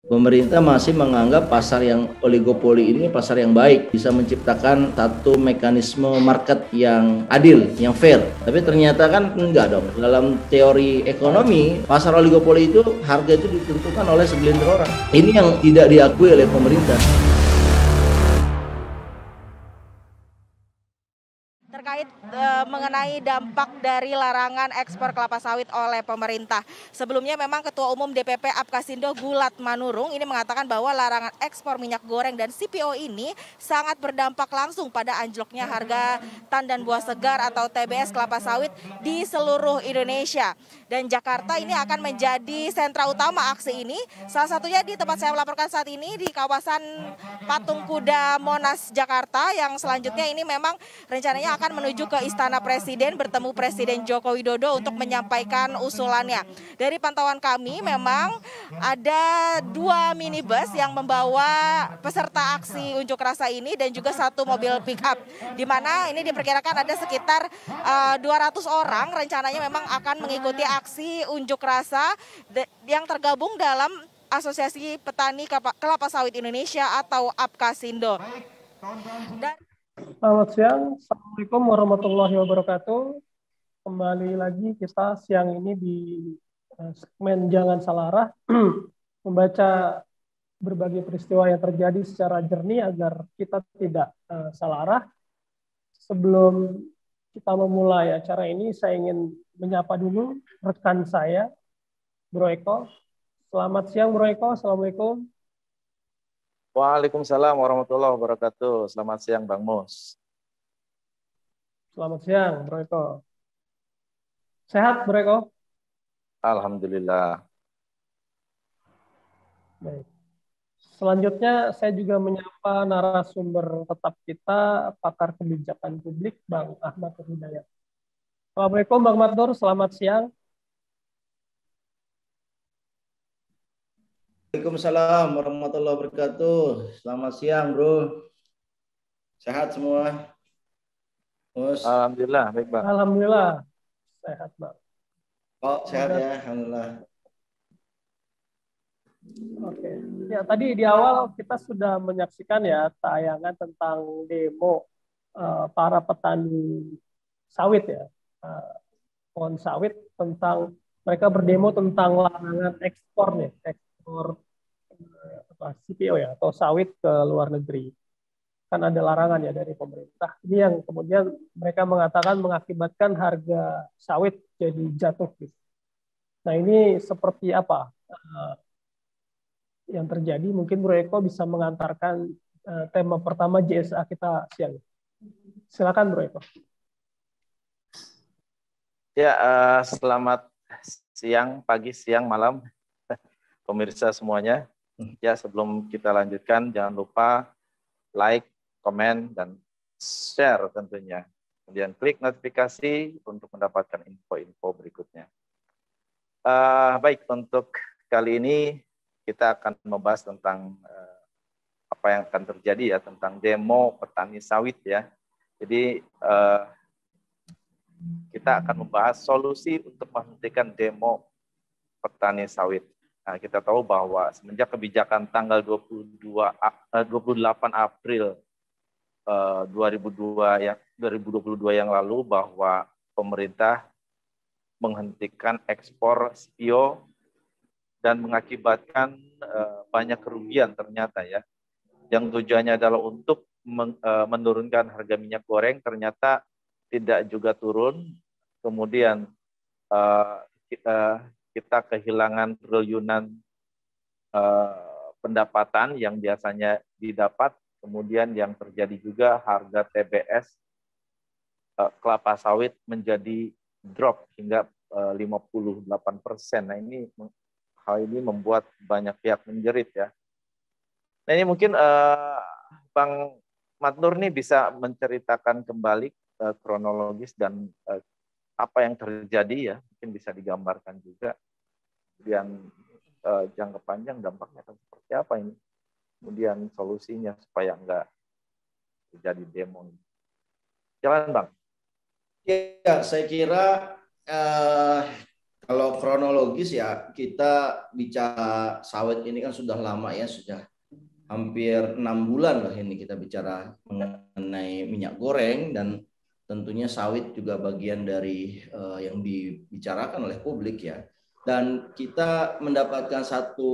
Pemerintah masih menganggap pasar yang oligopoli ini pasar yang baik, bisa menciptakan satu mekanisme market yang adil, yang fair. Tapi ternyata kan enggak dong. Dalam teori ekonomi, pasar oligopoli itu harga itu ditentukan oleh segelintir orang. Ini yang tidak diakui oleh pemerintah. Terkait mengenai dampak dari larangan ekspor kelapa sawit oleh pemerintah. Sebelumnya memang Ketua Umum DPP Apkasindo Gulat Manurung ini mengatakan bahwa larangan ekspor minyak goreng dan CPO ini sangat berdampak langsung pada anjloknya harga tandan buah segar atau TBS kelapa sawit di seluruh Indonesia. Dan Jakarta ini akan menjadi sentra utama aksi ini. Salah satunya di tempat saya melaporkan saat ini di kawasan Patung Kuda Monas Jakarta, yang selanjutnya ini memang rencananya akan menuju ke Istana Presiden bertemu Presiden Joko Widodo untuk menyampaikan usulannya. Dari pantauan kami memang ada 2 minibus yang membawa peserta aksi unjuk rasa ini dan juga 1 mobil pick up, di mana ini diperkirakan ada sekitar 200 orang rencananya memang akan mengikuti aksi unjuk rasa yang tergabung dalam Asosiasi Petani Kelapa Sawit Indonesia atau APKasindo. Dan Selamat siang, Assalamualaikum warahmatullahi wabarakatuh. Kembali lagi kita siang ini di segmen Jangan Salah Arah, membaca berbagai peristiwa yang terjadi secara jernih agar kita tidak salah arah. Sebelum kita memulai acara ini, saya ingin menyapa dulu rekan saya, Bro Eko. Selamat siang, Bro Eko. Assalamualaikum. Waalaikumsalam warahmatullahi wabarakatuh. Selamat siang, Bang Mus. Selamat siang, Bro Eko. Sehat, Bro Eko? Alhamdulillah. Baik. Selanjutnya saya juga menyapa narasumber tetap kita, pakar kebijakan publik, Bang Ahmad Hidayat. Assalamualaikum Bang Madnur, selamat siang. Waalaikumsalam warahmatullahi wabarakatuh. Selamat siang, Bro. Sehat semua? Mus? Alhamdulillah, baik Bang. Alhamdulillah, sehat Bang. Oh, sehat ya, Alhamdulillah. Oke, ya tadi di awal kita sudah menyaksikan ya tayangan tentang demo para petani sawit ya, pohon sawit, tentang mereka berdemo tentang larangan ekspor nih, ekspor CPO ya atau sawit ke luar negeri. Kan ada larangan ya dari pemerintah. Ini yang kemudian mereka mengatakan mengakibatkan harga sawit jadi jatuh. Nah ini seperti apa yang terjadi? Mungkin Bro Eko bisa mengantarkan tema pertama JSA kita siang. Silakan Bro Eko. Ya, selamat siang, pagi, siang, malam, pemirsa semuanya. Ya, sebelum kita lanjutkan, jangan lupa like, komen, dan share tentunya. Kemudian klik notifikasi untuk mendapatkan info-info berikutnya. Baik, untuk kali ini kita akan membahas tentang apa yang akan terjadi ya, tentang demo petani sawit ya. Jadi kita akan membahas solusi untuk menghentikan demo petani sawit. Nah, kita tahu bahwa semenjak kebijakan tanggal 28 April 2022 yang lalu bahwa pemerintah menghentikan ekspor CPO dan mengakibatkan banyak kerugian ternyata ya. Yang tujuannya adalah untuk menurunkan harga minyak goreng, ternyata tidak juga turun. Kemudian kita kehilangan triliunan pendapatan yang biasanya didapat. Kemudian yang terjadi juga harga TBS kelapa sawit menjadi drop hingga 58%. Nah hal ini membuat banyak pihak menjerit ya. Nah ini mungkin Bang Madnur nih bisa menceritakan kembali kronologis dan apa yang terjadi ya, mungkin bisa digambarkan juga. Kemudian jangka panjang dampaknya akan seperti apa ini. Kemudian solusinya supaya enggak terjadi demo. Jalan Bang. Ya, saya kira Kalau kronologis ya, kita bicara sawit ini kan sudah lama ya, sudah hampir 6 bulan lah ini kita bicara mengenai minyak goreng, dan tentunya sawit juga bagian dari yang dibicarakan oleh publik ya. Dan kita mendapatkan satu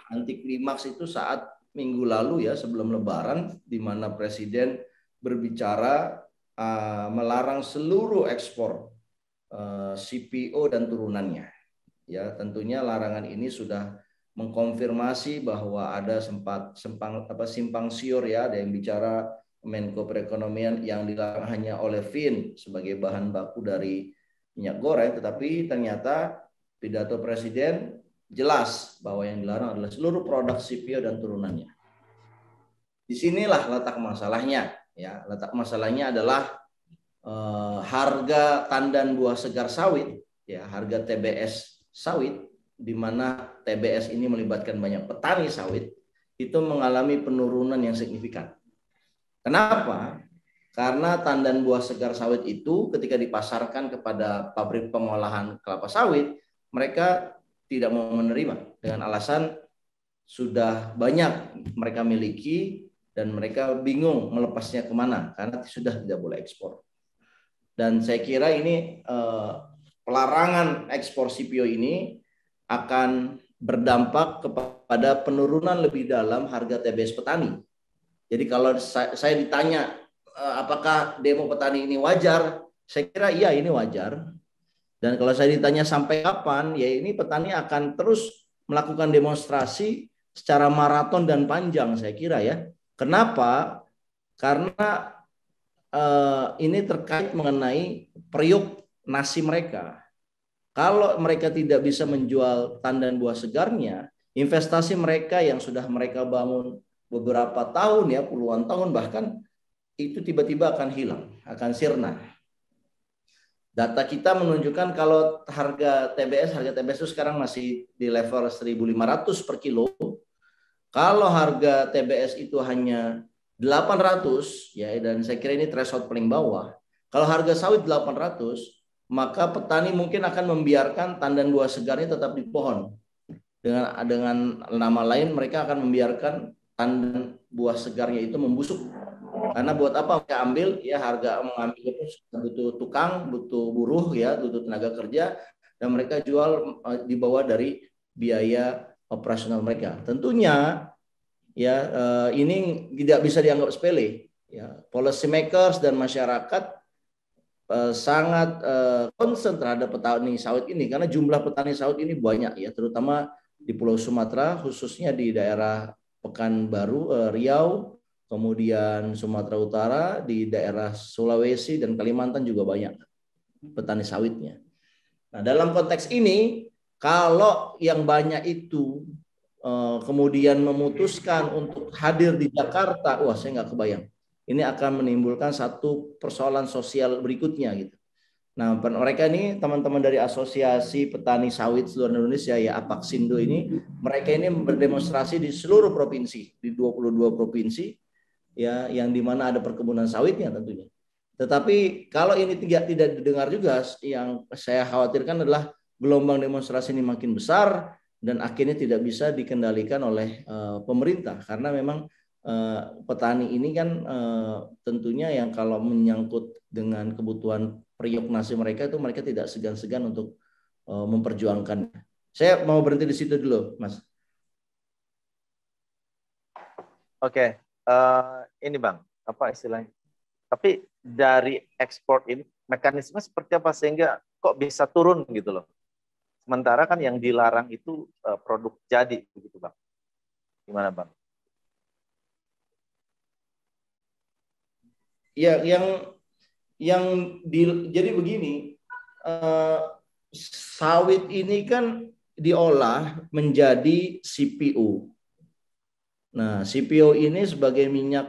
anti klimaks itu saat minggu lalu ya, sebelum Lebaran, di mana Presiden berbicara melarang seluruh ekspor CPO dan turunannya. Ya, tentunya larangan ini sudah mengkonfirmasi bahwa ada simpang siur ya, ada yang bicara Menko Perekonomian yang dilarang hanya olefin sebagai bahan baku dari minyak goreng, tetapi ternyata pidato Presiden jelas bahwa yang dilarang adalah seluruh produk CPO dan turunannya. Disinilah letak masalahnya ya. Letak masalahnya adalah harga tandan buah segar sawit ya, harga TBS sawit, di mana TBS ini melibatkan banyak petani sawit, itu mengalami penurunan yang signifikan. Kenapa? Karena tandan buah segar sawit itu ketika dipasarkan kepada pabrik pengolahan kelapa sawit, mereka tidak mau menerima dengan alasan sudah banyak mereka miliki dan mereka bingung melepasnya kemana karena sudah tidak boleh ekspor. Dan saya kira ini pelarangan ekspor CPO ini akan berdampak kepada penurunan lebih dalam harga TBS petani. Jadi kalau saya ditanya apakah demo petani ini wajar, saya kira iya, ini wajar. Dan kalau saya ditanya sampai kapan, ya ini petani akan terus melakukan demonstrasi secara maraton dan panjang, saya kira ya. Kenapa? Karena ini terkait mengenai periuk nasi mereka. Kalau mereka tidak bisa menjual tandan buah segarnya, investasi mereka yang sudah mereka bangun beberapa tahun ya, puluhan tahun bahkan, itu tiba-tiba akan hilang, akan sirna. Data kita menunjukkan kalau harga TBS itu sekarang masih di level 1.500 per kilo. Kalau harga TBS itu hanya 800 ya, dan saya kira ini threshold paling bawah. Kalau harga sawit 800, maka petani mungkin akan membiarkan tandan buah segarnya tetap di pohon. Dengan nama lain, mereka akan membiarkan tandan buah segarnya itu membusuk. Karena buat apa mereka ambil ya, harga mengambil itu butuh tukang, butuh buruh ya, butuh tenaga kerja, dan mereka jual di bawah dari biaya operasional mereka. Tentunya ya ini tidak bisa dianggap sepele ya. Policy makers dan masyarakat sangat concern terhadap petani sawit ini karena jumlah petani sawit ini banyak ya, terutama di Pulau Sumatera, khususnya di daerah Pekanbaru, Riau, kemudian Sumatera Utara, di daerah Sulawesi dan Kalimantan juga banyak petani sawitnya. Nah, dalam konteks ini kalau yang banyak itu kemudian memutuskan untuk hadir di Jakarta, wah saya nggak kebayang. Ini akan menimbulkan satu persoalan sosial berikutnya gitu. Nah, mereka ini teman-teman dari Asosiasi Petani Sawit seluruh Indonesia ya, APAKSindo ini, mereka ini berdemonstrasi di seluruh provinsi, di 22 provinsi ya, yang di mana ada perkebunan sawitnya tentunya. Tetapi kalau ini tidak didengar juga, yang saya khawatirkan adalah gelombang demonstrasi ini makin besar dan akhirnya tidak bisa dikendalikan oleh pemerintah, karena memang petani ini kan tentunya yang kalau menyangkut dengan kebutuhan periuk nasi mereka itu mereka tidak segan-segan untuk memperjuangkan. Saya mau berhenti di situ dulu, Mas. Oke, ini Bang, apa istilahnya? Tapi dari ekspor ini mekanisme seperti apa sehingga kok bisa turun gitu loh? Sementara kan yang dilarang itu produk jadi, begitu Bang. Gimana Bang? Ya, jadi begini, sawit ini kan diolah menjadi CPO. Nah, CPO ini sebagai minyak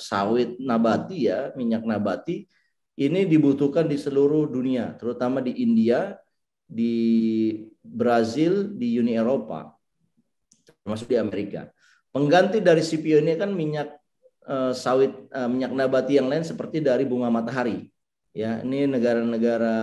sawit nabati ya, minyak nabati ini dibutuhkan di seluruh dunia, terutama di India, di Brazil, di Uni Eropa, termasuk di Amerika. Pengganti dari CPO ini kan minyak sawit, minyak nabati yang lain seperti dari bunga matahari. Ya, ini negara-negara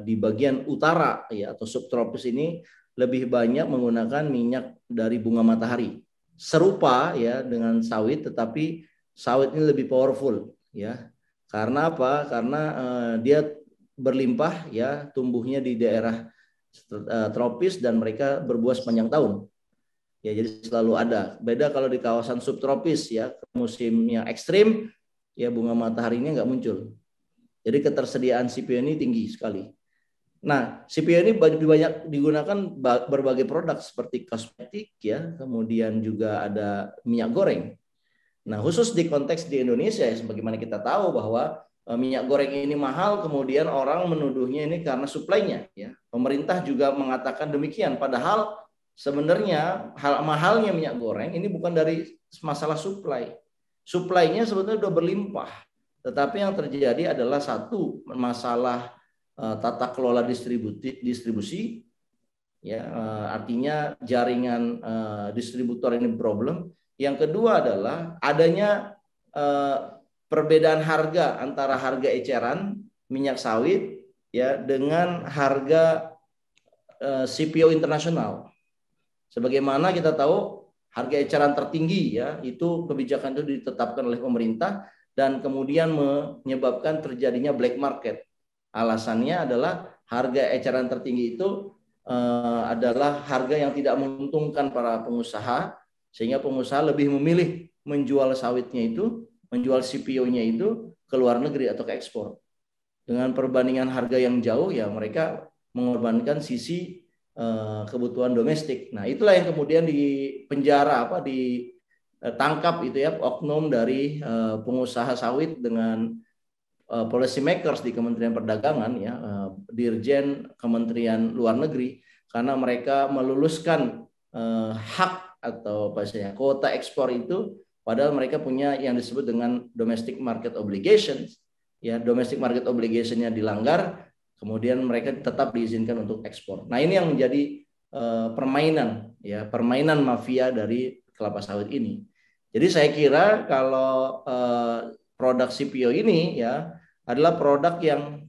di bagian utara ya atau subtropis ini lebih banyak menggunakan minyak dari bunga matahari. Serupa ya dengan sawit, tetapi sawit ini lebih powerful ya. Karena apa? Karena dia berlimpah ya, tumbuhnya di daerah tropis dan mereka berbuah sepanjang tahun. Ya, jadi selalu ada. Beda kalau di kawasan subtropis ya, musim yang ekstrim ya bunga mataharinya nggak muncul. Jadi ketersediaan CPO ini tinggi sekali. Nah, CPO ini banyak digunakan berbagai produk seperti kosmetik ya, kemudian juga ada minyak goreng. Nah, khusus di konteks di Indonesia ya, sebagaimana kita tahu bahwa minyak goreng ini mahal, kemudian orang menuduhnya ini karena suplainya ya. Pemerintah juga mengatakan demikian, padahal sebenarnya mahalnya minyak goreng ini bukan dari masalah suplai. Suplainya sebetulnya sudah berlimpah. Tetapi yang terjadi adalah satu masalah tata kelola distribusi ya, artinya jaringan distributor ini problem. Yang kedua adalah adanya perbedaan harga antara harga eceran minyak sawit ya dengan harga CPO internasional. Sebagaimana kita tahu harga eceran tertinggi ya itu kebijakan itu ditetapkan oleh pemerintah dan kemudian menyebabkan terjadinya black market. Alasannya adalah harga eceran tertinggi itu adalah harga yang tidak menguntungkan para pengusaha, sehingga pengusaha lebih memilih menjual sawitnya itu, menjual CPO-nya itu ke luar negeri atau ke ekspor. Dengan perbandingan harga yang jauh ya mereka mengorbankan sisi kebutuhan domestik. Nah, itulah yang kemudian dipenjara ditangkap itu ya oknum dari pengusaha sawit dengan policy makers di Kementerian Perdagangan ya, Dirjen Kementerian Luar Negeri, karena mereka meluluskan hak atau bahasanya kuota ekspor itu padahal mereka punya yang disebut dengan domestic market obligations ya, domestic market obligation-nya dilanggar, kemudian mereka tetap diizinkan untuk ekspor. Nah, ini yang menjadi permainan mafia dari kelapa sawit ini. Jadi saya kira kalau produk CPO ini ya adalah produk yang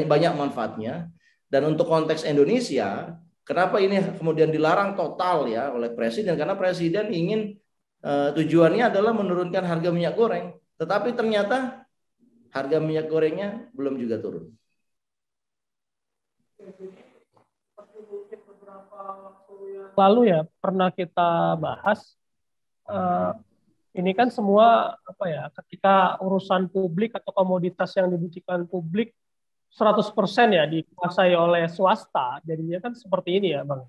banyak manfaatnya, dan untuk konteks Indonesia, kenapa ini kemudian dilarang total ya oleh Presiden? Karena Presiden ingin tujuannya adalah menurunkan harga minyak goreng, tetapi ternyata harga minyak gorengnya belum juga turun. Lalu ya pernah kita bahas ini kan semua ketika urusan publik atau komoditas yang dibutuhkan publik 100% ya dikuasai oleh swasta, jadinya kan seperti ini ya Bang.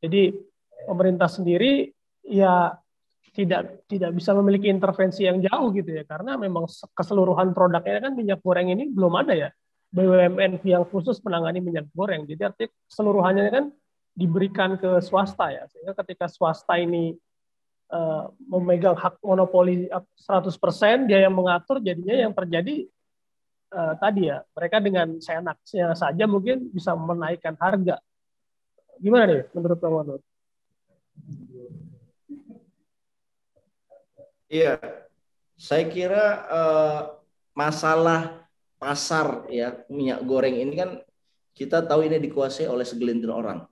Jadi pemerintah sendiri ya tidak bisa memiliki intervensi yang jauh gitu ya, karena memang keseluruhan produknya kan minyak goreng ini belum ada ya BUMN yang khusus menangani minyak goreng. Jadi artinya keseluruhannya kan diberikan ke swasta ya, sehingga ketika swasta ini memegang hak monopoli 100%, dia yang mengatur, jadinya yang terjadi tadi ya mereka dengan seenaknya saja mungkin bisa menaikkan harga. Gimana nih menurut Bang Manur? Iya, saya kira masalah pasar ya minyak goreng ini kan kita tahu ini dikuasai oleh segelintir orang.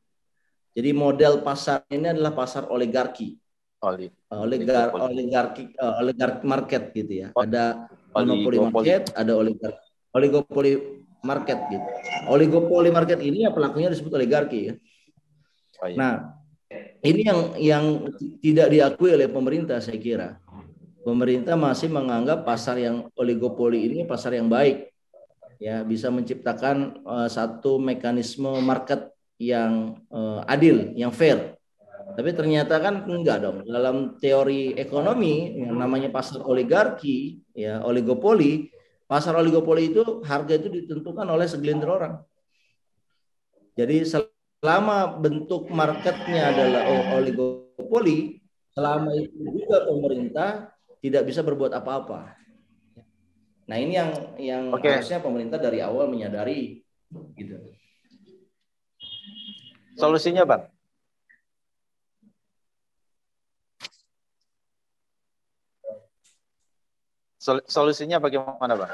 Jadi model pasar ini adalah pasar oligarki, oligarki market gitu ya. Ada monopoli market, ada oligopoli market gitu. Oligopoli market ini ya pelakunya disebut oligarki ya. Nah, ini yang tidak diakui oleh pemerintah saya kira. Pemerintah masih menganggap pasar yang oligopoli ini pasar yang baik, ya bisa menciptakan satu mekanisme market yang adil, yang fair. Tapi ternyata kan enggak dong. Dalam teori ekonomi yang namanya pasar oligarki, ya oligopoli, pasar oligopoli itu harga itu ditentukan oleh segelintir orang. Jadi selama bentuk marketnya adalah oligopoli, selama itu juga pemerintah tidak bisa berbuat apa-apa. Nah, ini yang harusnya pemerintah dari awal menyadari gitu. Solusinya, Bang? Solusinya bagaimana, Bang?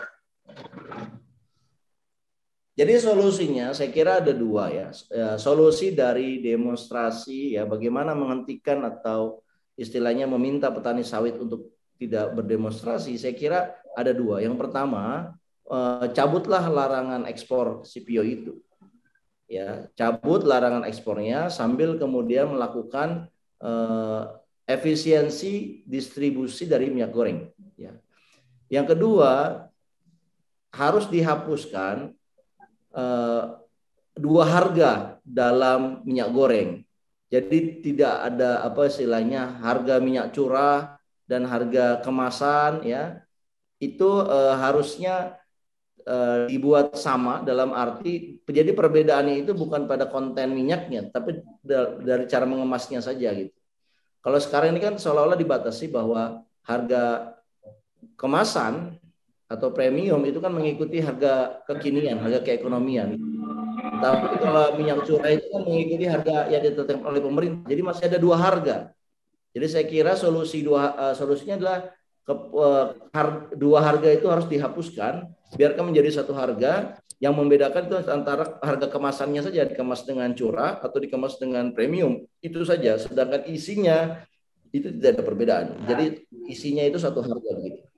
Jadi solusinya saya kira ada dua ya. Solusi dari demonstrasi ya bagaimana menghentikan atau istilahnya meminta petani sawit untuk tidak berdemonstrasi. Saya kira ada dua. Yang pertama, cabutlah larangan ekspor CPO itu. Ya, cabut larangan ekspornya sambil kemudian melakukan efisiensi distribusi dari minyak goreng. Ya. Yang kedua, harus dihapuskan dua harga dalam minyak goreng. Jadi tidak ada apa istilahnya harga minyak curah dan harga kemasan ya. Itu harusnya dibuat sama dalam arti jadi perbedaannya itu bukan pada konten minyaknya tapi dari cara mengemasnya saja gitu. Kalau sekarang ini kan seolah-olah dibatasi bahwa harga kemasan atau premium itu kan mengikuti harga kekinian, harga keekonomian. Tapi kalau minyak curah itu kan mengikuti harga yang ditetapkan oleh pemerintah. Jadi masih ada dua harga. Jadi saya kira solusinya adalah dua harga itu harus dihapuskan, biarkan menjadi satu harga yang membedakan itu antara harga kemasannya saja dikemas dengan curah atau dikemas dengan premium itu saja. Sedangkan isinya itu tidak ada perbedaan. Jadi isinya itu satu harga begitu.